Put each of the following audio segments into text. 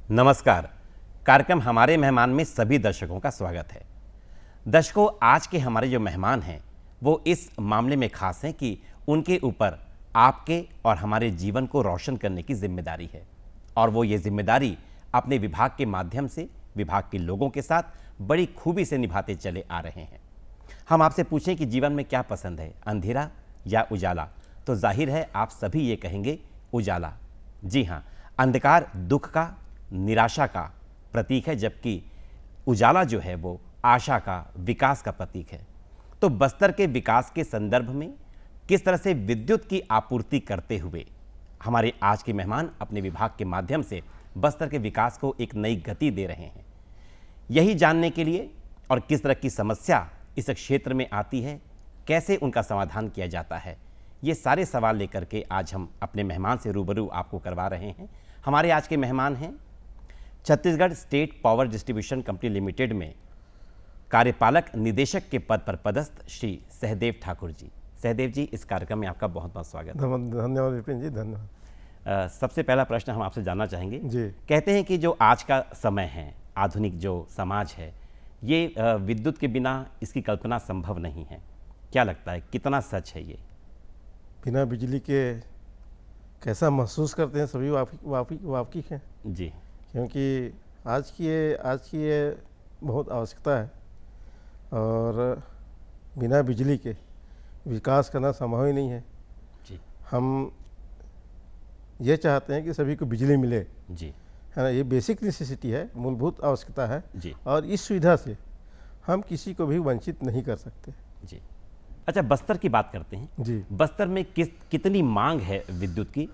नमस्कार। कार्यक्रम हमारे मेहमान में सभी दर्शकों का स्वागत है। दर्शकों, आज के हमारे जो मेहमान हैं वो इस मामले में खास हैं कि उनके ऊपर आपके और हमारे जीवन को रोशन करने की जिम्मेदारी है और वो ये जिम्मेदारी अपने विभाग के माध्यम से विभाग के लोगों के साथ बड़ी खूबी से निभाते चले आ रहे हैं। हम आपसे पूछें कि जीवन में क्या पसंद है, अंधेरा या उजाला, तो जाहिर है आप सभी ये कहेंगे उजाला। जी हाँ, अंधकार दुख का, निराशा का प्रतीक है, जबकि उजाला जो है वो आशा का, विकास का प्रतीक है। तो बस्तर के विकास के संदर्भ में किस तरह से विद्युत की आपूर्ति करते हुए हमारे आज के मेहमान अपने विभाग के माध्यम से बस्तर के विकास को एक नई गति दे रहे हैं, यही जानने के लिए और किस तरह की समस्या इस क्षेत्र में आती है, कैसे उनका समाधान किया जाता है, ये सारे सवाल लेकर के आज हम अपने मेहमान से रूबरू आपको करवा रहे हैं। हमारे आज के मेहमान हैं Chhattisgarh state power distribution company limited में कार्यपालक निदेशक के पद पर पदस्थ श्री सहदेव ठाकुर जी। सहदेव जी, इस कार्यक्रम में आपका बहुत बहुत स्वागत है। धन्यवाद विपिन जी, धन्यवाद। सबसे पहला प्रश्न हम आपसे जानना चाहेंगे जी। कहते हैं कि जो आज का समय है, आधुनिक जो समाज है, ये विद्युत के बिना इसकी कल्पना संभव नहीं है। क्या लगता है, कितना सच है ये? बिना बिजली के कैसा महसूस करते हैं सभी वाकिफ हैं जी। क्योंकि आज की ये बहुत आवश्यकता है और बिना बिजली के विकास करना संभव ही नहीं है। जी। हम ये चाहते हैं कि सभी को बिजली मिले, जी, है ना। ये बेसिक नेसेसिटी है, मूलभूत आवश्यकता है जी। और इस सुविधा से हम किसी को भी वंचित नहीं कर सकते। जी। अच्छा, बस्तर की बात करते हैं। जी। बस्तर में कितनी मांग है विद्युत की,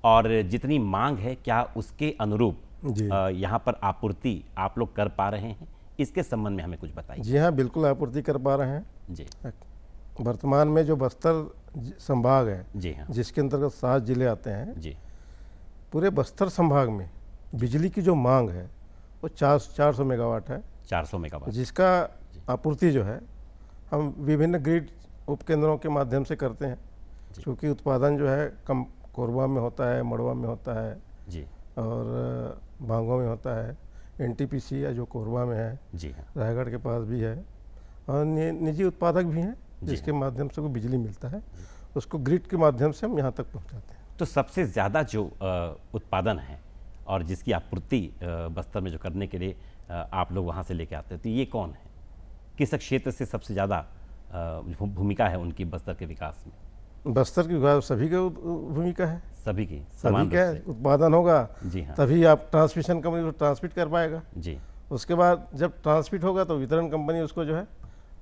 और जितनी मांग है क्या उसके अनुरूप यहाँ पर आपूर्ति आप लोग कर पा रहे हैं? इसके संबंध में हमें कुछ बताइए। जी हाँ, बिल्कुल आपूर्ति कर पा रहे हैं। जी। वर्तमान में जो बस्तर संभाग है, जी हाँ, जिसके अंतर्गत 7 जिले आते हैं, जी, पूरे बस्तर संभाग में बिजली की जो मांग है वो 400 मेगावाट है। 400 मेगावाट, जिसका आपूर्ति जो है हम विभिन्न ग्रिड उपकेंद्रों के माध्यम से करते हैं, क्योंकि उत्पादन जो है कम कोरबा में होता है, मड़वा में होता है जी, और भांगों में होता है। एनटीपीसी या जो कोरबा में है, जी हाँ, रायगढ़ के पास भी है, और निजी उत्पादक भी हैं जिसके माध्यम से को बिजली मिलता है, उसको ग्रिड के माध्यम से हम यहाँ तक पहुँचाते हैं। तो सबसे ज़्यादा जो उत्पादन है और जिसकी आपूर्ति बस्तर में जो करने के लिए आप लोग वहाँ से लेके आते हैं, तो ये कौन है? किस क्षेत्र से सबसे ज़्यादा भूमिका है उनकी बस्तर के विकास में? बस्तर की विकास सभी की भूमिका है, सभी की सभी समान का रूप से? उत्पादन होगा। जी हाँ, तभी आप ट्रांसमिशन कंपनी को ट्रांसमिट कर पाएगा। जी। उसके बाद जब ट्रांसमिट होगा तो वितरण कंपनी उसको जो है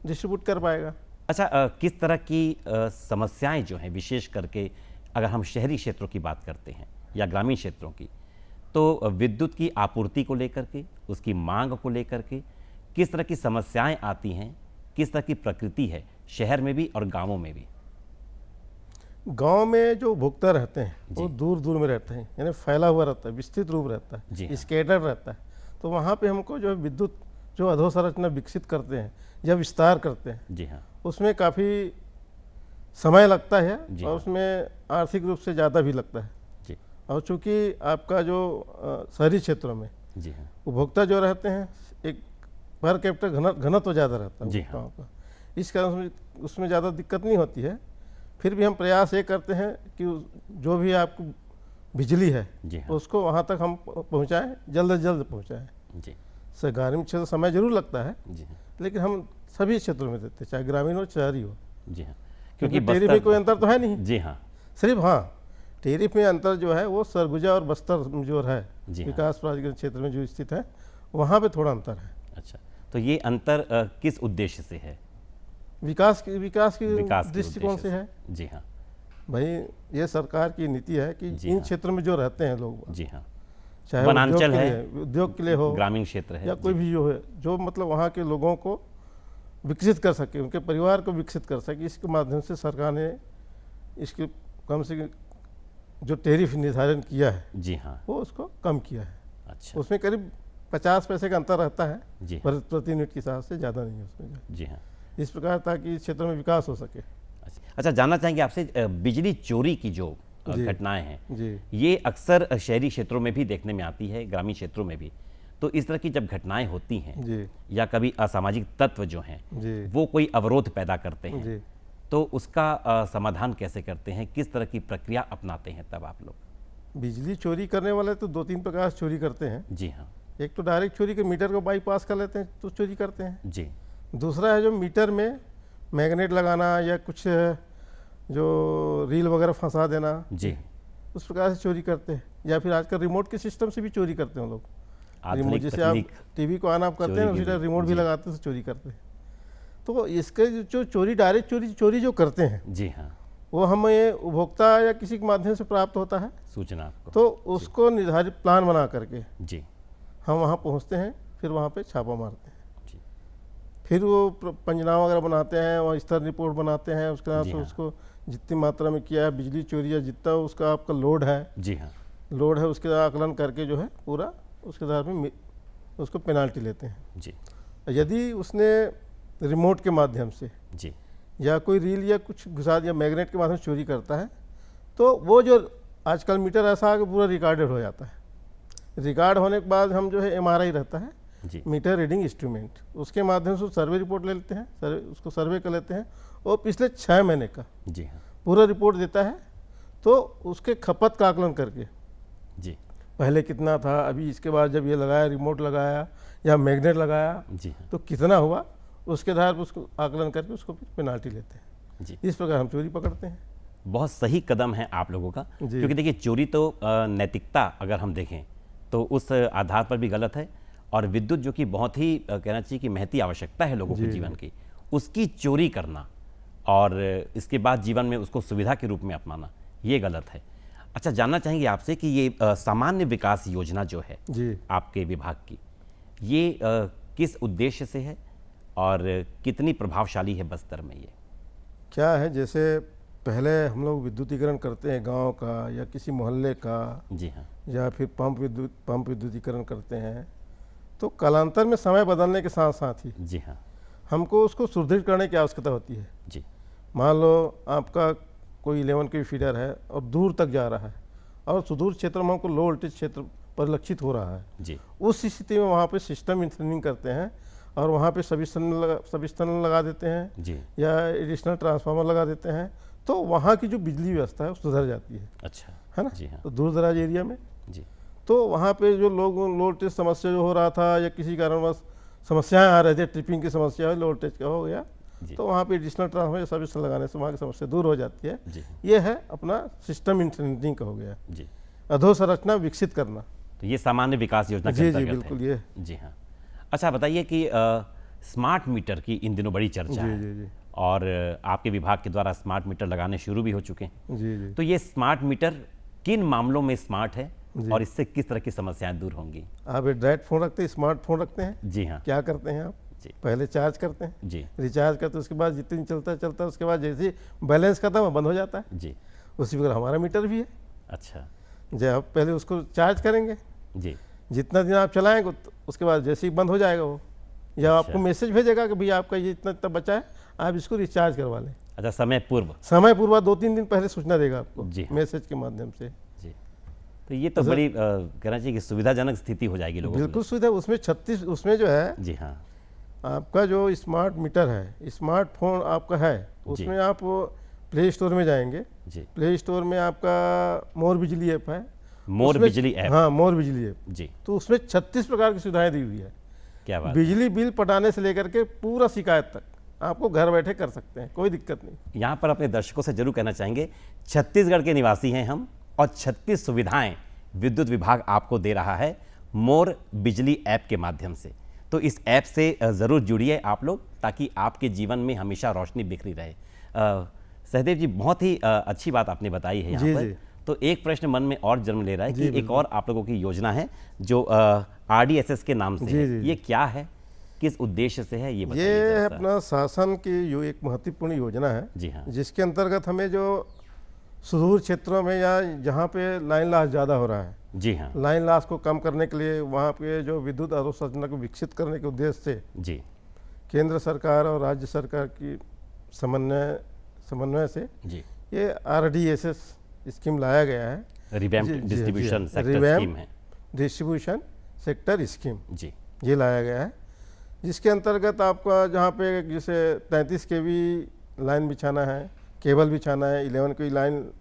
डिस्ट्रीब्यूट कर पाएगा। अच्छा, किस तरह की समस्याएं जो हैं, विशेष करके अगर हम शहरी क्षेत्रों की बात करते हैं या ग्रामीण क्षेत्रों की, तो विद्युत की आपूर्ति को लेकर के, उसकी मांग को लेकर के किस तरह की समस्याएं आती हैं, किस तरह की प्रकृति है शहर में भी और गांवों में भी? गांव में जो उपभोक्ता रहते हैं वो दूर दूर में रहते हैं, यानी फैला हुआ रहता है, विस्तृत रूप रहता जी है, हाँ। स्केटर रहता है। तो वहाँ पे हमको जो है विद्युत जो अधोसंरचना विकसित करते हैं या विस्तार करते हैं, जी हाँ, उसमें काफ़ी समय लगता है जी और हाँ। उसमें आर्थिक रूप से ज़्यादा भी लगता है। जी, और चूँकि आपका जो शहरी क्षेत्रों में जी हाँ, उपभोक्ता जो रहते हैं, एक पर कैपिटल घनत्व ज़्यादा रहता है जी हाँ। उपभोक्ताओं का, इस कारण उसमें ज़्यादा दिक्कत नहीं होती है। फिर भी हम प्रयास ये करते हैं कि जो भी आपको बिजली है जी हाँ, उसको वहाँ तक हम पहुँचाएँ, जल्द से जल्द पहुँचाएँ। जी, ग्रामीण क्षेत्र समय जरूर लगता है, जी हाँ, लेकिन हम सभी क्षेत्रों में देते हैं, चाहे ग्रामीण हो शहरी हो, जी हाँ, क्योंकि टेरिफ में कोई अंतर तो है नहीं। जी हाँ, सिर्फ हाँ, टेरिफ में अंतर जो है वो सरगुजा और बस्तर जो है जी हाँ। विकास प्राधिकरण क्षेत्र में जो स्थित है वहाँ पे थोड़ा अंतर है। अच्छा, तो ये अंतर किस उद्देश्य से है? विकास की विकास के दृष्टिकोण उद्देश्य से है। जी हाँ, भाई ये सरकार की नीति है कि जी इन हाँ। क्षेत्रों में जो रहते हैं लोग, जी हाँ, चाहे वनांचल उद्योग के लिए हो ग्रामीण क्षेत्र है या कोई भी जो है, जो मतलब वहाँ के लोगों को विकसित कर सके, उनके परिवार को विकसित कर सके, इसके माध्यम से सरकार ने इसके कम से कम जो टैरिफ निर्धारण किया है जी हाँ, वो उसको कम किया है। अच्छा, उसमें करीब 50 पैसे का अंतर रहता है जी हाँ, प्रति यूनिट के हिसाब से, ज़्यादा नहीं है उसमें। जी हाँ। इस प्रकार ताकि इस क्षेत्र में विकास हो सके। अच्छा, जानना चाहेंगे आपसे बिजली चोरी की जो जी। घटनाएं हैं, जी ये अक्सर शहरी क्षेत्रों में भी देखने में आती है, ग्रामीण क्षेत्रों में भी। तो इस तरह की जब घटनाएं होती हैं जी या कभी असामाजिक तत्व जो हैं जी वो कोई अवरोध पैदा करते हैं, जी। तो उसका समाधान कैसे करते हैं, किस तरह की प्रक्रिया अपनाते हैं तब आप लोग? बिजली चोरी करने वाले तो 2-3 प्रकार से चोरी करते हैं। जी हाँ। एक तो डायरेक्ट चोरी के मीटर को बाईपास कर लेते हैं तो चोरी करते हैं। जी दूसरा है जो मीटर में मैग्नेट लगाना या कुछ जो रील वगैरह फंसा देना, जी। उस प्रकार से चोरी करते हैं। या फिर आजकल रिमोट के सिस्टम से भी चोरी करते हैं लोग। रिमोट आधुनिक जैसे आप तकनीक। टीवी को ऑन ऑफ करते हैं चोरी उसी के तरह लिए। रिमोट भी जी। लगाते हैं तो चोरी करते हैं। तो इसके जो चोरी डायरेक्ट चोरी जो करते हैं जी हाँ। वो हमें उपभोक्ता या किसी के माध्यम से प्राप्त होता है। सूचना आपको। तो उसको निर्धारित प्लान बना करके जी हम वहाँ पहुँचते हैं, फिर वहाँ पे छापा मारते हैं। जी फिर वो पंचनामा वगैरह बनाते हैं और स्तर रिपोर्ट बनाते हैं। उसके बाद जी से हाँ। उसको जितनी मात्रा में किया है बिजली चोरी या जितना उसका आपका लोड है जी हाँ। उसके आकलन करके जो है पूरा उसके आधार में उसको पेनाल्टी लेते हैं। जी यदि उसने रिमोट के माध्यम से जी या कोई रील या कुछ घुसा या मैग्नेट के माध्यम से चोरी करता है तो वो जो आजकल मीटर ऐसा आके पूरा रिकॉर्डेड हो जाता है। रिकॉर्ड होने के बाद हम जो है MRI रहता है, जी मीटर रीडिंग इंस्ट्रूमेंट, उसके माध्यम से सर्वे रिपोर्ट ले लेते हैं, उसको सर्वे कर लेते हैं और पिछले 6 महीने का जी हाँ। पूरा रिपोर्ट देता है। तो उसके खपत का आकलन करके जी पहले कितना था, अभी इसके बाद जब ये लगाया रिमोट लगाया या मैग्नेट लगाया जी हाँ। तो कितना हुआ, उसके आधार पर उसको आकलन करके उसको फिर पेनाल्टी लेते हैं। जी इस प्रकार हम चोरी पकड़ते हैं। बहुत सही कदम है आप लोगों का, जी। क्योंकि देखिए चोरी तो नैतिकता अगर हम देखें तो उस आधार पर भी गलत है, और विद्युत जो कि बहुत ही कहना चाहिए कि महती आवश्यकता है लोगों के जी, जीवन की, उसकी चोरी करना और इसके बाद जीवन में उसको सुविधा के रूप में अपनाना, ये गलत है। अच्छा, जानना चाहेंगे आपसे कि ये सामान्य विकास योजना जो है जी आपके विभाग की, ये किस उद्देश्य से है और कितनी प्रभावशाली है बस्तर में? ये क्या है, जैसे पहले हम लोग विद्युतीकरण करते हैं गांव का या किसी मोहल्ले का, जी हाँ। या फिर पंप विद्युतीकरण करते हैं, तो कालांतर में समय बदलने के साथ साथ ही जी हाँ। हमको उसको सुदृढ़ करने की आवश्यकता होती है। जी मान लो आपका कोई 11 kV फीडर है और दूर तक जा रहा है और सुदूर क्षेत्र में हमको लो वोल्टेज क्षेत्र परिलक्षित हो रहा है। जी उस स्थिति में वहाँ पे सिस्टम इंजीनियरिंग करते हैं और वहाँ पे सबिस्टन लगा देते हैं जी। या एडिशनल ट्रांसफार्मर लगा देते हैं, तो वहाँ की जो बिजली व्यवस्था है वो सुधर जाती है अच्छा। ना। जी हाँ। तो दूर दराज एरिया में जी तो वहाँ पे जो लोग लो वोल्टेज समस्या जो हो रहा था या किसी कारणवश समस्याएं आ रही थी, ट्रिपिंग की समस्या है, लो वोल्टेज का हो गया, जी। तो वहाँ पे एडिशनल ट्रांसफार्मर सर्विस लगाने से वहाँ की समस्या दूर हो जाती है। जी ये है अपना सिस्टम इंजीनियरिंग का हो गया, जी। अधोसंरचना विकसित करना। तो ये सामान्य विकास योजना के जी जी अंतर्गत बिल्कुल है। ये। जी हाँ। अच्छा, बताइए कि स्मार्ट मीटर की इन दिनों बड़ी चर्चा जी है, जी जी और आपके विभाग के द्वारा स्मार्ट मीटर लगाने शुरू भी हो चुके हैं। जी जी। तो ये स्मार्ट मीटर किन मामलों में स्मार्ट है जी। और इससे किस तरह की समस्याएं दूर होंगी? आप एंड्रॉइड फ़ोन रखते हैं, स्मार्टफोन रखते हैं, जी हाँ। क्या करते हैं आप? जी पहले चार्ज करते हैं, जी रिचार्ज करते हैं, उसके बाद जितने दिन चलता है उसके बाद जैसे ही बैलेंस खत्म है बंद हो जाता है। जी। उसी प्रकार हमारा मीटर भी है। अच्छा। जब आप पहले उसको चार्ज करेंगे, जी जितना दिन आप चलाएंगे तो उसके बाद जैसे ही बंद हो जाएगा वो, या अच्छा। आपको मैसेज भेजेगा कि भैया आपका ये इतना इतना बचा है, आप इसको रिचार्ज करवा लें। अच्छा, समय पूर्व। समय पूर्व 2-3 दिन पहले सूचना देगा आपको जी हाँ। मैसेज के माध्यम से। जी। तो ये तो बड़ी कहना चाहिए कि सुविधाजनक स्थिति हो जाएगी लोगों के बिल्कुल सुविधा। उसमें 36 उसमें जो है लिए। जी हाँ। आपका जो स्मार्ट मीटर है, स्मार्टफोन आपका है, उसमें आप प्ले स्टोर में जाएंगे, जी। प्ले स्टोर में आपका मोर बिजली ऐप है। मोर उसमें- बिजली ऐप। हाँ, मोर बिजली ऐप। जी। तो उसमें 36 प्रकार की सुविधाएं दी हुई है। क्या बात। बिजली बिल पटाने से लेकर के पूरा शिकायत तक आपको घर बैठे कर सकते हैं, कोई दिक्कत नहीं। यहाँ पर अपने दर्शकों से जरूर कहना चाहेंगे, छत्तीसगढ़ के निवासी हैं हम, और 36 सुविधाएं विद्युत विभाग आपको दे रहा है मोर बिजली ऐप के माध्यम से। तो इस ऐप से ज़रूर जुड़िए आप लोग, ताकि आपके जीवन में हमेशा रोशनी बिखरी रहे। सहदेव जी, बहुत ही अच्छी बात आपने बताई है यहाँ जी, पर। जी। तो एक प्रश्न मन में और जन्म ले रहा है जी, कि एक और आप लोगों की योजना है जो RDSS के नाम से जी, है। जी। ये क्या है, किस उद्देश्य से है, ये बताइए ये जरा सा। अपना शासन की जो एक महत्वपूर्ण योजना है, जी हाँ। जिसके अंतर्गत हमें जो सुदूर क्षेत्रों में या जहाँ पे लाइन लॉस ज़्यादा हो रहा है, जी हाँ। लाइन लॉस को कम करने के लिए वहाँ पे जो विद्युत अधोसंरचना को विकसित करने के उद्देश्य से जी केंद्र सरकार और राज्य सरकार की समन्वय से जी। ये RDSS स्कीम लाया गया है, रिवैम्प जी, जी, डिस्ट्रीब्यूशन जी, सेक्टर रिवैम्प स्कीम है। डिस्ट्रीब्यूशन सेक्टर स्कीम जी ये लाया गया है, जिसके अंतर्गत आपका जहाँ पे जैसे 33 kV लाइन बिछाना है, केबल बिछाना है, 11 kV लाइन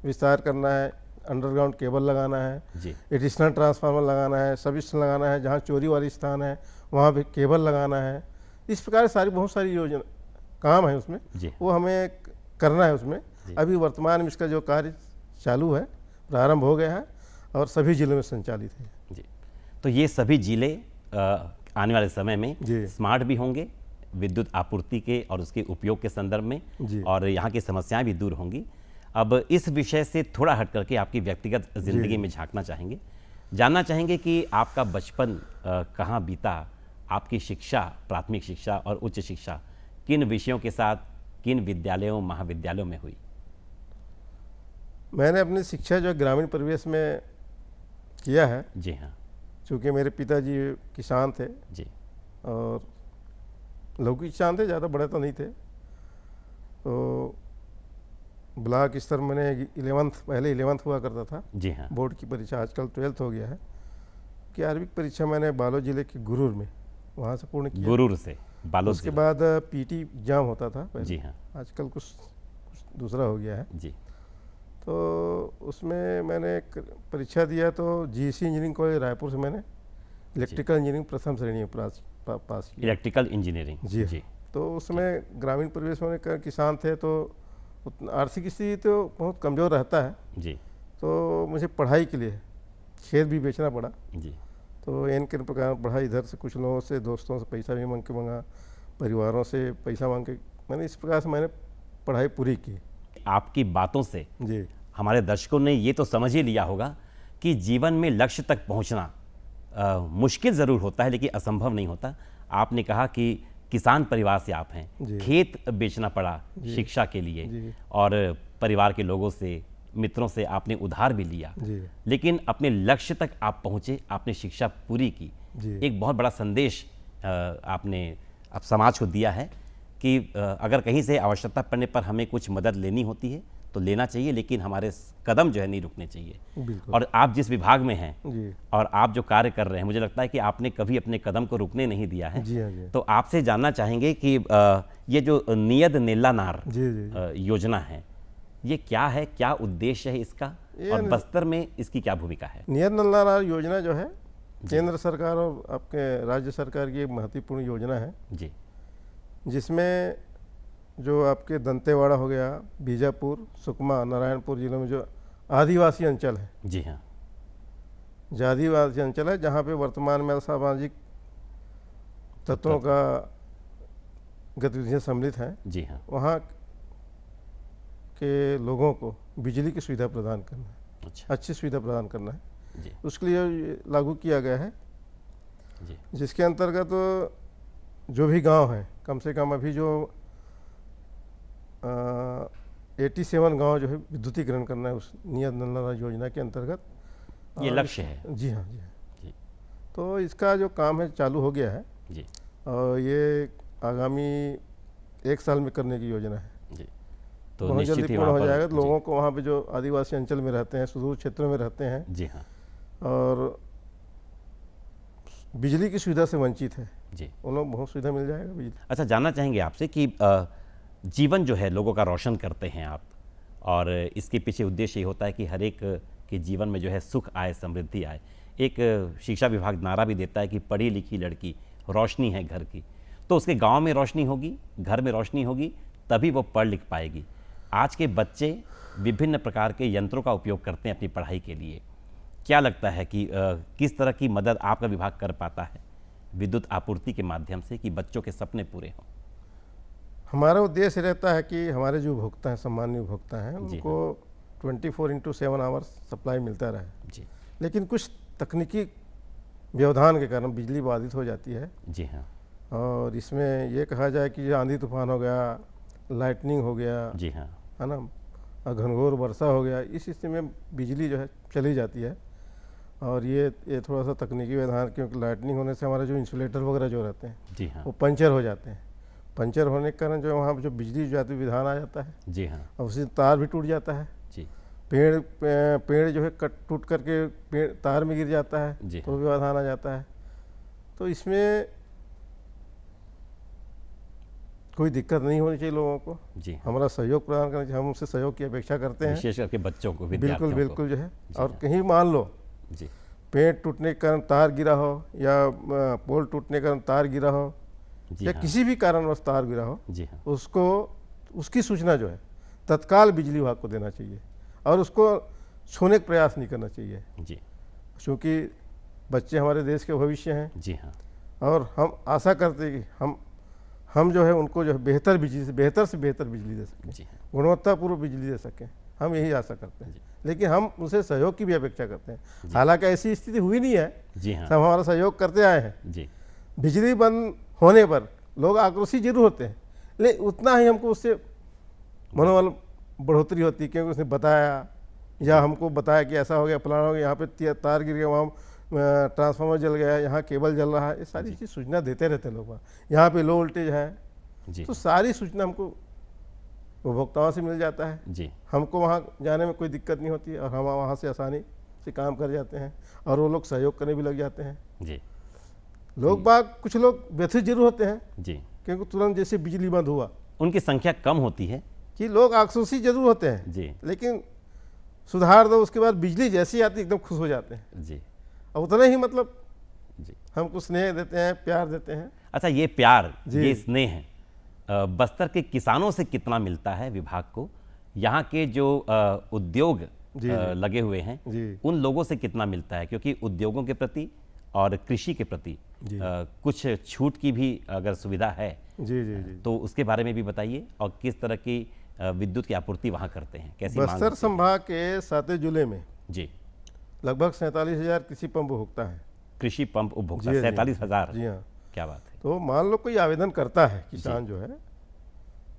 विस्तार करना है, अंडरग्राउंड केबल लगाना है, जी एडिशनल ट्रांसफार्मर लगाना है, सब स्टेशन लगाना है, जहाँ चोरी वाली स्थान है वहाँ पे केबल लगाना है। इस प्रकार सारी बहुत सारी योजना काम है उसमें, जी वो हमें करना है उसमें। अभी वर्तमान में इसका जो कार्य चालू है, प्रारंभ हो गया है और सभी जिलों में संचालित है। जी। तो ये सभी जिले आने वाले समय में जी। स्मार्ट भी होंगे विद्युत आपूर्ति के और उसके उपयोग के संदर्भ में, जी। और यहाँ की समस्याएं भी दूर होंगी। अब इस विषय से थोड़ा हट करके आपकी व्यक्तिगत जिंदगी में झांकना चाहेंगे, जानना चाहेंगे कि आपका बचपन कहाँ बीता, आपकी शिक्षा, प्राथमिक शिक्षा और उच्च शिक्षा किन विषयों के साथ, किन विद्यालयों महाविद्यालयों में हुई? मैंने अपनी शिक्षा जो ग्रामीण परिवेश में किया है, जी हाँ। चूँकि मेरे पिताजी किसान थे जी और लघु किसान थे, ज़्यादा बड़े तो नहीं थे। तो ब्लॉक स्तर मैंने 11th, पहले 11th हुआ करता था जी हाँ। बोर्ड की परीक्षा, आजकल 12th हो गया है। 11वीं की परीक्षा मैंने बालोद जिले के गुरूर में वहाँ से पूर्ण किया। गुरूर से बालोद उसके से। बाद पीटी एग्जाम होता था पहले, जी हाँ। आजकल कुछ दूसरा हो गया है। जी तो उसमें मैंने एक परीक्षा दिया, तो जीसी इंजीनियरिंग कॉलेज रायपुर से मैंने इलेक्ट्रिकल इंजीनियरिंग प्रथम श्रेणी में पास किया। Electrical engineering. जी जी तो उसमें ग्रामीण परिवेश में किसान थे, तो आर्थिक स्थिति तो बहुत कमज़ोर रहता है, जी तो मुझे पढ़ाई के लिए खेत भी बेचना पड़ा। जी तो इन के प्रकार पढ़ाई, इधर से कुछ लोगों से, दोस्तों से पैसा भी मंगा, परिवारों से पैसा मांग के मैंने इस प्रकार से मैंने पढ़ाई पूरी की। आपकी बातों से जी हमारे दर्शकों ने ये तो समझ ही लिया होगा कि जीवन में लक्ष्य तक पहुंचना मुश्किल ज़रूर होता है, लेकिन असंभव नहीं होता। आपने कहा कि किसान परिवार से आप हैं, जी। खेत बेचना पड़ा शिक्षा के लिए, जी। और परिवार के लोगों से, मित्रों से आपने उधार भी लिया, जी लेकिन अपने लक्ष्य तक आप पहुंचे, आपने शिक्षा पूरी की। जी। एक बहुत बड़ा संदेश आपने अब समाज को दिया है कि अगर कहीं से आवश्यकता पड़ने पर हमें कुछ मदद लेनी होती है तो लेना चाहिए, लेकिन हमारे कदम जो है नहीं रुकने चाहिए। बिल्कुल। और आप जिस विभाग में हैं जी और आप जो कार्य कर रहे हैं, मुझे लगता है कि आपने कभी अपने कदम को रुकने नहीं दिया है। जी हाँ जी तो आपसे जानना चाहेंगे कि ये जो नियत नेल्लानार जी जी योजना है, ये क्या है, क्या उद्देश्य है इसका, और बस्तर में इसकी क्या भूमिका है? नियत नल्लानार योजना जो है केंद्र सरकार और आपके राज्य सरकार की एक महत्वपूर्ण योजना है, जी जिसमें जो आपके दंतेवाड़ा हो गया, बीजापुर, सुकमा, नारायणपुर जिलों में जो आदिवासी अंचल है, जी हाँ। जो आदिवासी अंचल है, जहाँ पे वर्तमान में असामाजिक तत्वों का गतिविधियाँ सम्मिलित हैं, जी हाँ। वहाँ के लोगों को बिजली की सुविधा प्रदान करना है, अच्छा। अच्छी सुविधा प्रदान करना है। जी उसके लिए ये लागू किया गया है, जी जिसके अंतर्गत जो भी गांव हैं, कम से कम अभी जो 87 गांव जो है विद्युतीकरण करना है उस नियत नल्लानार योजना के अंतर्गत। ये और लक्ष्य है। जी हाँ जी हाँ। जी तो इसका जो काम है चालू हो गया है जी और ये आगामी 1 साल में करने की योजना है। जी। तो बहुत निश्चित जल्दी ही पूर्ण वहाँ हो पर जाएगा। तो जी, लोगों को वहाँ पे जो आदिवासी अंचल में रहते हैं, सुदूर क्षेत्रों में रहते हैं जी हाँ। और बिजली की सुविधा से वंचित है, जी। उन लोग बहुत सुविधा मिल जाएगा बिजली। अच्छा, जानना चाहेंगे आपसे कि जीवन जो है लोगों का रोशन करते हैं आप, और इसके पीछे उद्देश्य ये होता है कि हर एक के जीवन में जो है सुख आए, समृद्धि आए। एक शिक्षा विभाग नारा भी देता है कि पढ़ी लिखी लड़की रोशनी है घर की। तो उसके गांव में रोशनी होगी, घर में रोशनी होगी, तभी वो पढ़ लिख पाएगी। आज के बच्चे विभिन्न प्रकार के यंत्रों का उपयोग करते हैं अपनी पढ़ाई के लिए। क्या लगता है कि किस तरह की मदद आपका विभाग कर पाता है विद्युत आपूर्ति के माध्यम से कि बच्चों के सपने पूरे हों? हमारा उद्देश्य रहता है कि हमारे जो उपभोक्ता हैं, सामान्य उपभोक्ता हैं, जी उनको 24/7 आवर्स सप्लाई मिलता रहे। जी लेकिन कुछ तकनीकी व्यवधान के कारण बिजली बाधित हो जाती है जी हाँ। और इसमें ये कहा जाए कि आंधी तूफान हो गया, लाइटनिंग हो गया, जी हाँ। है ना, और घनघोर वर्षा हो गया, इस स्थिति में बिजली जो है चली जाती है। और ये थोड़ा सा तकनीकी व्यवधान, क्योंकि लाइटनिंग होने से हमारे जो इंसुलेटर वगैरह जो रहते हैं जी हाँ। वो पंचर हो जाते हैं। पंचर होने के कारण जो वहाँ पर जो बिजली जो जाती विधान आ जाता है जी हाँ। और उसी तार भी टूट जाता है। जी। पेड़ जो है कट टूट करके पेड़ तार में गिर जाता है जी तो व्यवधान आ जाता है। तो इसमें कोई दिक्कत नहीं होनी चाहिए लोगों को, जी हमारा सहयोग प्रदान करना चाहिए, हम उनसे सहयोग की अपेक्षा करते हैं। विशेष करके बच्चों को, बिल्कुल विद्यार्थियों बिल्कुल जो है। जी और हाँ। कहीं मान लो जी पेड़ टूटने के कारण तार गिरा हो या पोल टूटने के कारण तार गिरा हो जी या हाँ। किसी भी कारणवश तार गिरा हो, जी हाँ। उसको उसकी सूचना जो है तत्काल बिजली विभाग को देना चाहिए और उसको छूने का प्रयास नहीं करना चाहिए, जी क्योंकि बच्चे हमारे देश के भविष्य हैं जी हाँ। और हम आशा करते हैं कि हम जो है उनको जो है बेहतर से बेहतर बिजली दे सकें, जी हाँ। गुणवत्तापूर्ण बिजली दे सकें, हम यही आशा करते हैं। जी। लेकिन हम उनसे सहयोग की भी अपेक्षा करते हैं। हालांकि ऐसी स्थिति हुई नहीं है, जी हाँ। सब हमारा सहयोग करते आए हैं। जी बिजली बंद होने पर लोग आक्रोशित जरूर होते हैं, लेकिन उतना ही हमको उससे मनोबल बढ़ोतरी होती है, क्योंकि उसने बताया या हमको बताया कि ऐसा हो गया, फलाना हो गया, यहाँ पे तार गिर गया, वहाँ ट्रांसफार्मर जल गया, यहाँ केबल जल रहा है, ये सारी चीज़ सूचना देते रहते हैं लोग। यहाँ पे लो वोल्टेज है, जी तो सारी सूचना हमको उपभोक्ताओं से मिल जाता है। जी हमको वहाँ जाने में कोई दिक्कत नहीं होती और हम वहाँ से आसानी से काम कर जाते हैं और वो लोग सहयोग करने भी लग जाते हैं। जी लोग बाग कुछ लोग व्यथित जरूर होते हैं, जी। क्योंकि तुरंत जैसे बिजली बंद हुआ उनकी संख्या कम होती है। कि लोग आक्रोशित जरूर होते हैं, जी लेकिन सुधार दो, उसके बाद बिजली जैसी आती एकदम खुश हो जाते हैं जी और उतना ही मतलब जी। हमको स्नेह देते हैं, प्यार देते हैं। अच्छा, ये प्यार, जी। ये स्नेह बस्तर के किसानों से कितना मिलता है विभाग को? यहाँ के जो उद्योग जी। लगे हुए हैं जी उन लोगों से कितना मिलता है? क्योंकि उद्योगों के प्रति और कृषि के प्रति जी। कुछ छूट की भी अगर सुविधा है जी जी जी। तो उसके बारे में भी बताइए, और किस तरह की विद्युत की आपूर्ति वहाँ करते हैं, कैसी मांग बस्तर होती है? संभाग के साते जिले में जी। लगभग 47,000 कृषि पंप उपभोक्ता है। कृषि पंप उपभोक्ता जी, जी। 47,000। जी हाँ। क्या बात है। तो मान लो कोई आवेदन करता है किसान जो है,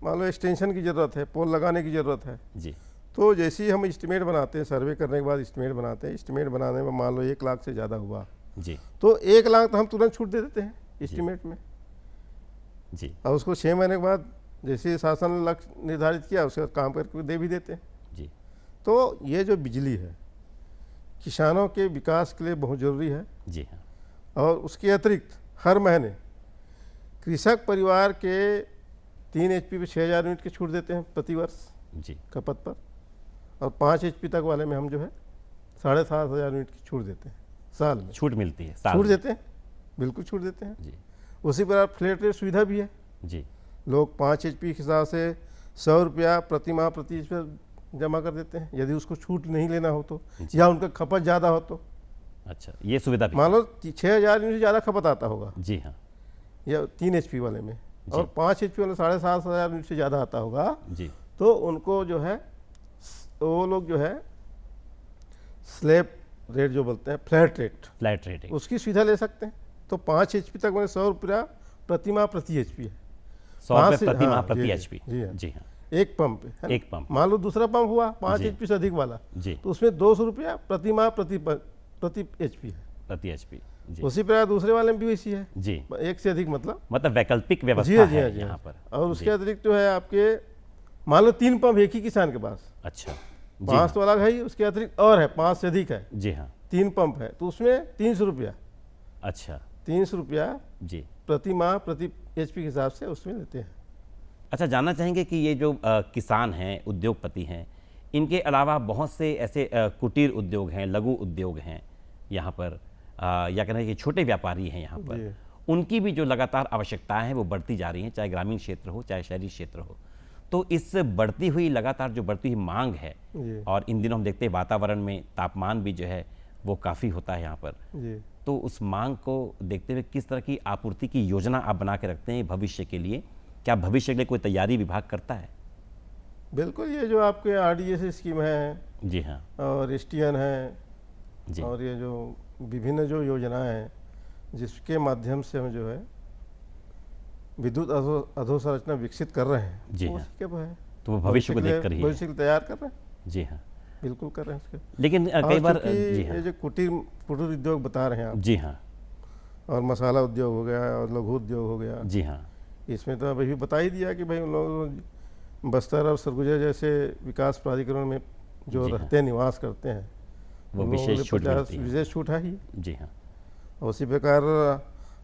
मान लो एक्सटेंशन की ज़रूरत है, पोल लगाने की ज़रूरत है, जी तो जैसे ही हम एस्टिमेट बनाते हैं, सर्वे करने के बाद एस्टिमेट बनाते हैं, एस्टिमेट बनाने में मान लो 1 लाख से ज़्यादा हुआ जी तो 1 लाख तो हम तुरंत छूट दे देते हैं एस्टिमेट में, जी और उसको 6 महीने के बाद जैसे शासन ने लक्ष्य निर्धारित किया उसके बाद काम करके दे भी देते हैं। जी तो ये जो बिजली है किसानों के विकास के लिए बहुत ज़रूरी है। जी हाँ। और उसके अतिरिक्त हर महीने कृषक परिवार के 3 HP पे 6,000 यूनिट की छूट देते हैं प्रति वर्ष जी खपत पर, और 5 HP तक वाले में हम जो है 7,500 यूनिट की छूट देते हैं साल में। छूट मिलती है साल छूट में। देते हैं, बिल्कुल छूट देते हैं। जी उसी पर फ्लैट रेट सुविधा भी है। जी लोग 5 HP के हिसाब से 100 रुपया प्रति माह प्रति इस पर जमा कर देते हैं, यदि उसको छूट नहीं लेना हो तो, या उनका खपत ज़्यादा हो तो। अच्छा, ये सुविधा भी। मान लो 6,000 यूनिट से ज़्यादा खपत आता होगा जी हाँ। या 3 HP वाले में, और 5 HP वाले 7,500 यूनिट से ज़्यादा आता होगा, जी तो उनको जो है वो लोग जो है स्लैब रेट जो बोलते हैं, फ्लैट रेट, फ्लैट रेट है। उसकी सुविधा ले सकते हैं। तो 5 HP तक मैंने 100 रुपया प्रति माह प्रति HP है, 100 वहाँ रुपये से- प्रति हाँ, माह जी, प्रति जी, HP। जी हाँ। जी हाँ। एक पंप पे है ना? एक पंप। मान लो दूसरा पंप हुआ 5 जी। HP से अधिक वाला, जी तो उसमें 200 रुपया प्रति माह प्रति HP है। प्रति HP। जी उसी प्रकार दूसरे वाले में भी वैसी है, जी। एक से अधिक मतलब। वैकल्पिक जी व्यवस्था हाँ, जी हाँ, है जी यहाँ हाँ। पर। और उसके जी। अतिरिक्त जो है आपके मान लो 3 पंप एक ही किसान के पास, अच्छा। जी 5 हाँ। तो अलग है ही, उसके अतिरिक्त और है 5 से अधिक है, जी हाँ। 3 पंप है, तो उसमें 300 रुपया, अच्छा 300 रुपया जी। प्रति माह प्रति HP के हिसाब से उसमें लेते हैं। अच्छा, जानना चाहेंगे कि ये जो किसान हैं, उद्योगपति हैं, इनके अलावा बहुत से ऐसे कुटीर उद्योग हैं, लघु उद्योग हैं यहाँ पर, या कहना है कि छोटे व्यापारी हैं यहाँ पर, जी। उनकी भी जो लगातार आवश्यकताएं हैं वो बढ़ती जा रही हैं, चाहे ग्रामीण क्षेत्र हो चाहे शहरी क्षेत्र हो। तो इस बढ़ती हुई लगातार जो बढ़ती हुई मांग है, जी और इन दिनों हम देखते हैं वातावरण में तापमान भी जो है वो काफ़ी होता है यहाँ पर, जी। तो उस मांग को देखते हुए किस तरह की आपूर्ति की योजना आप बना के रखते हैं भविष्य के लिए? क्या भविष्य के लिए कोई तैयारी विभाग करता है? बिल्कुल, ये जो आपके RDS स्कीम है जी हाँ। और STN है, जी और ये जो विभिन्न जो योजनाएं हैं जिसके माध्यम से हम जो है विद्युत अधोसंरचना विकसित कर रहे हैं, जी वो हाँ। उसके वो है तो वो भविष्य को के लिए- देखकर ही है। भविष्य के लिए तैयार कर रहे हैं, जी हाँ। बिल्कुल कर रहे हैं उसके। लेकिन कई और बार चूंकि जी हाँ। ये जो कुटीर उद्योग बता रहे हैं आप, जी हाँ। और मसाला उद्योग हो गया और लघु उद्योग हो गया, जी हाँ। इसमें तो अभी बता ही दिया कि भाई उन लोगों बस्तर और सरगुजा जैसे विकास प्राधिकरण में जो जी हाँ। रहते हैं, निवास करते हैं, वो उन लोगों के विशेष छूट 50 मिलती है। विशेष छूट है ही। जी हाँ। और उसी प्रकार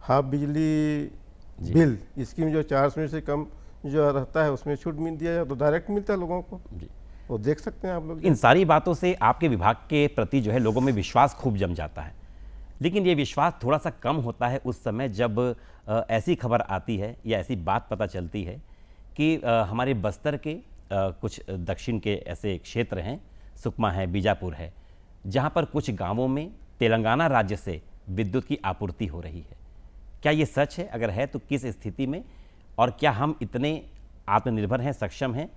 हाफ बिजली जी। बिल स्कीम जो 400 से कम जो रहता है उसमें छूट मिल दिया है, तो डायरेक्ट मिलता है लोगों को, जी। वो देख सकते हैं आप लोग। इन सारी बातों से आपके विभाग के प्रति जो है लोगों में विश्वास खूब जम जाता है, लेकिन ये विश्वास थोड़ा सा कम होता है उस समय जब ऐसी खबर आती है या ऐसी बात पता चलती है कि हमारे बस्तर के कुछ दक्षिण के ऐसे क्षेत्र हैं, सुकमा है, बीजापुर है, जहाँ पर कुछ गांवों में तेलंगाना राज्य से विद्युत की आपूर्ति हो रही है। क्या ये सच है? अगर है तो किस स्थिति में, और क्या हम इतने आत्मनिर्भर हैं, सक्षम हैं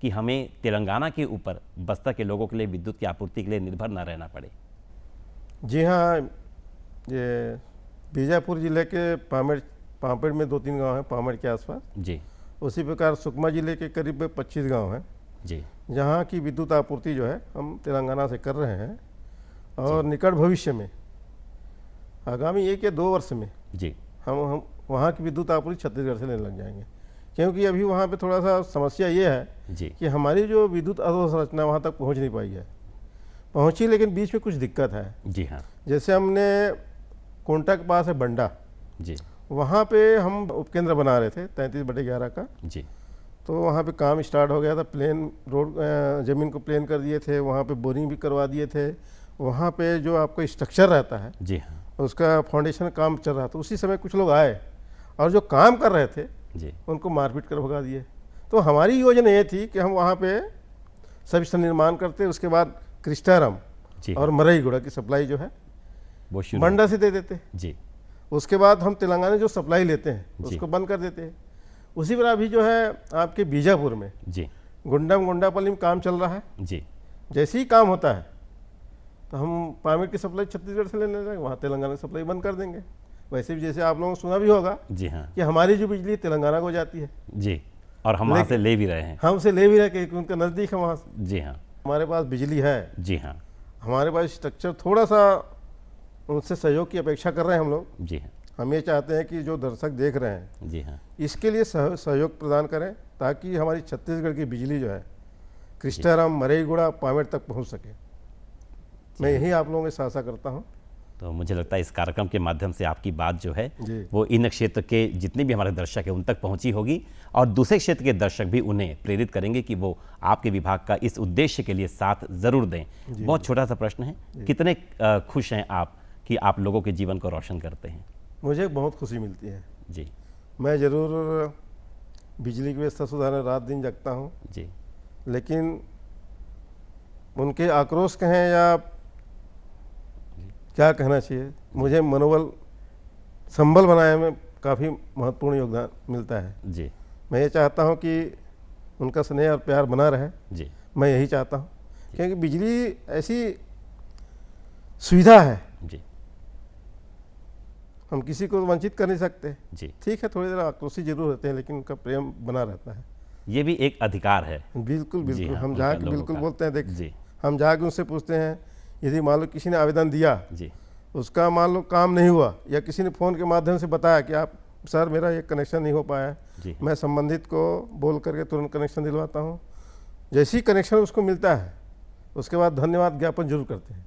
कि हमें तेलंगाना के ऊपर बस्तर के लोगों के लिए विद्युत की आपूर्ति के लिए निर्भर न रहना पड़े? जी हाँ, ये बीजापुर जिले के पामेड़ में 2-3 गांव हैं, पामेड़ के आसपास। जी। उसी प्रकार सुकमा जिले के करीब 25 गांव हैं, जी। जहाँ की विद्युत आपूर्ति जो है हम तेलंगाना से कर रहे हैं, और निकट भविष्य में आगामी 1 या 2 वर्ष में जी। हम वहाँ की विद्युत आपूर्ति छत्तीसगढ़ से लेने लग जाएंगे। क्योंकि अभी वहाँ पे थोड़ा सा समस्या ये है जी। कि हमारी जो विद्युत अधोसंरचना वहाँ तक पहुँच नहीं पाई है, पहुँची लेकिन बीच में कुछ दिक्कत है। जी हाँ। जैसे हमने कोंटा के पास है बंडा, जी। वहाँ पे हम उपकेंद्र बना रहे थे 33/11 का। जी। तो वहाँ पे काम स्टार्ट हो गया था, प्लेन रोड ज़मीन को प्लेन कर दिए थे, वहाँ पे बोरिंग भी करवा दिए थे। वहाँ पे जो आपका स्ट्रक्चर रहता है जी हाँ। उसका फाउंडेशन काम चल रहा था। उसी समय कुछ लोग आए और जो काम कर रहे थे जी। उनको मारपीट कर भगा दिए। तो हमारी योजना ये थी कि हम वहाँ पे सब निर्माण करते, उसके बाद क्रिस्टाराम जी और मरईगुड़ा की सप्लाई जो है वो शुरू। बंडा से दे देते। जी। उसके बाद हम तेलंगाना जो सप्लाई लेते हैं जी। उसको बंद कर देते हैं। उसी पर अभी जो है आपके बीजापुर में जी। गुंडापल्ली में काम चल रहा है। जी। जैसे ही काम होता है तो हम पामेड़ की सप्लाई छत्तीसगढ़ से लेने लगे, वहाँ तेलंगाना की सप्लाई बंद कर देंगे। वैसे भी जैसे आप लोगों ने सुना भी होगा जी हाँ। कि हमारी जो बिजली तेलंगाना को जाती है, जी, और हम वहाँ से ले भी रहे हैं। हम उसे ले भी रहे क्योंकि उनका नज़दीक है वहाँ से। जी हाँ। हमारे पास बिजली है, जी हाँ। हमारे पास स्ट्रक्चर, थोड़ा सा उनसे सहयोग की अपेक्षा कर रहे हैं हम लोग। जी हाँ। हम ये चाहते हैं कि जो दर्शक देख रहे हैं जी हाँ। इसके लिए सहयोग प्रदान करें, ताकि हमारी छत्तीसगढ़ की बिजली जो है क्रिस्टाराम मरईगुड़ा पामेड़ तक पहुंच सके। मैं यही आप लोगों से आशा करता हूं। तो मुझे लगता है इस कार्यक्रम के माध्यम से आपकी बात जो है जी। वो इन क्षेत्र के जितने भी हमारे दर्शक हैं उन तक पहुंची होगी, और दूसरे क्षेत्र के दर्शक भी उन्हें प्रेरित करेंगे कि वो आपके विभाग का इस उद्देश्य के लिए साथ ज़रूर दें। बहुत छोटा सा प्रश्न है, कितने खुश हैं आप कि आप लोगों के जीवन को रोशन करते हैं? मुझे बहुत खुशी मिलती है। जी। मैं ज़रूर बिजली की व्यवस्था सुधारने रात दिन जगता हूँ, जी। लेकिन उनके आक्रोश कहें या क्या कहना चाहिए, मुझे मनोबल संबल बनाने में काफ़ी महत्वपूर्ण योगदान मिलता है। जी। मैं ये चाहता हूँ कि उनका स्नेह और प्यार बना रहे। जी। मैं यही चाहता हूँ, क्योंकि बिजली ऐसी सुविधा है, जी। हम किसी को वंचित कर नहीं सकते। जी। ठीक है, थोड़ी देर आक्रोशित जरूर होते हैं, लेकिन उनका प्रेम बना रहता है। ये भी एक अधिकार है। बिल्कुल जी बिल्कुल। हाँ, हम उनका जाके लोगों बिल्कुल का। बोलते हैं, देख जी। हम जाके उनसे पूछते हैं, यदि मान लो किसी ने आवेदन दिया, जी। उसका मान लो काम नहीं हुआ, या किसी ने फ़ोन के माध्यम से बताया कि आप सर मेरा ये कनेक्शन नहीं हो पाया, जी। मैं संबंधित को बोल करके तुरंत कनेक्शन दिलवाता हूँ। जैसे ही कनेक्शन उसको मिलता है उसके बाद धन्यवाद ज्ञापन जरूर करते हैं।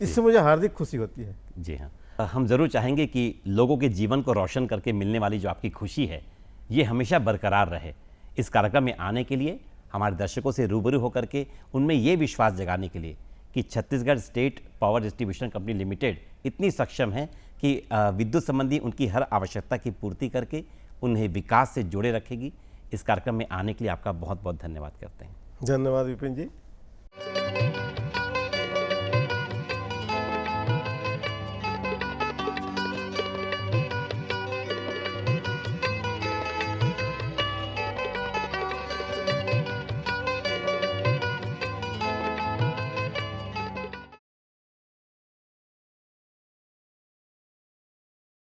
इससे मुझे हार्दिक खुशी होती है। जी हाँ, हम ज़रूर चाहेंगे कि लोगों के जीवन को रोशन करके मिलने वाली जो आपकी खुशी है ये हमेशा बरकरार रहे। इस कार्यक्रम में आने के लिए, हमारे दर्शकों से रूबरू होकर के उनमें ये विश्वास जगाने के लिए कि Chhattisgarh state power distribution company limited इतनी सक्षम है कि विद्युत संबंधी उनकी हर आवश्यकता की पूर्ति करके उन्हें विकास से जोड़े रखेगी। इस कार्यक्रम में आने के लिए आपका बहुत बहुत धन्यवाद करते हैं। धन्यवाद विपिन जी।